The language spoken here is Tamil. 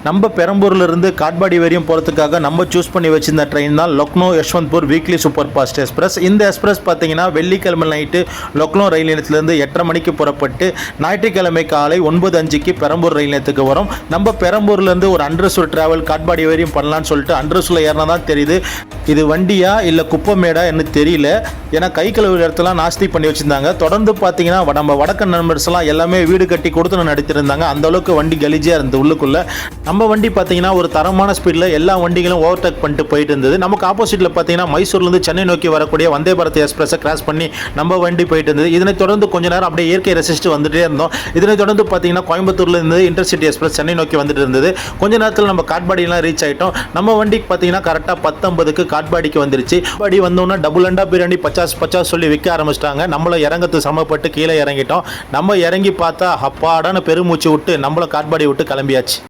நம்ம பெரம்பூர்லேருந்து காட்பாடி வரையும் போகிறதுக்காக நம்ம சூஸ் பண்ணி வச்சிருந்த ட்ரெயின் தான் Lucknow Yesvantpur weekly super fast express. இந்த எக்ஸ்பிரஸ் பார்த்தீங்கன்னா வெள்ளிக்கிழமை நைட்டு லக்னோ ரயில் நிலையத்திலேருந்து 8:30 மணிக்கு புறப்பட்டு ஞாயிற்றுக்கிழமை காலை 9:05 பெரம்பூர் ரயில் நிலையத்துக்கு வரும். நம்ம பெரம்பூர்லேருந்து ஒரு அண்டர்சூல் டிராவல் காட்பாடி வரையும் பண்ணலான்னு சொல்லிட்டு அண்டர்சூல் ஏறினா தான் தெரியுது இது வண்டியா இல்லை குப்பமேடா என்ன தெரியல. ஏன்னா கை கழுவு இடத்துலாம் நாஸ்தி பண்ணி வச்சுருந்தாங்க. தொடர்ந்து பார்த்தீங்கன்னா நம்ம வடக்கு நண்பர்ஸ்லாம் எல்லாமே வீடு கட்டி கொடுத்து நடித்திருந்தாங்க. அந்த அளவுக்கு வண்டி கலிஜியாக இருந்தது உள்ளுக்குள்ளே. நம்ம வண்டி பார்த்தீங்கன்னா ஒரு தரமான ஸ்பீடில் எல்லா வண்டிகளும் ஓவர்டேக் பண்ணிட்டு போயிட்டு இருந்தது. நமக்கு ஆப்போசிட்டில் பார்த்தீங்கன்னா மைசூர்லேருந்து சென்னை நோக்கி வரக்கூடிய வந்தே பாரத் எக்ஸ்பிரஸை கிராஸ் பண்ணி நம்ம வண்டி போயிட்டு இருந்தது. இதனை தொடர்ந்து கொஞ்ச நேரம் அப்படியே இயற்கை ரசிச்சுட்டு வந்துட்டே இருந்தோம். இதனை தொடர்ந்து பார்த்தீங்கன்னா கோயம்புத்தூர்லேருந்து இன்டர்சிட்டி எக்ஸ்பிரஸ் சென்னை நோக்கி வந்துட்டு இருந்தது. கொஞ்ச நேரத்தில் நம்ம காட்பாடியெலாம் ரீச் ஆகிட்டோம். நம்ம வண்டிக்கு பார்த்தீங்கன்னா கரெக்டாக 10:50 காட்பாடிக்கு வந்துருச்சு. காட்பாடி வந்தோன்னா டபுள் அண்டா பிரியாணி 50 சொல்லி விற்க ஆரம்பிச்சிட்டாங்க. நம்மள இறங்கத்து சமப்பட்டு கீழே இறங்கிட்டோம். நம்ம இறங்கி பார்த்தா அப்பாடான பெருமூச்சு விட்டு நம்மள காட்பாடி விட்டு கிளம்பியாச்சு.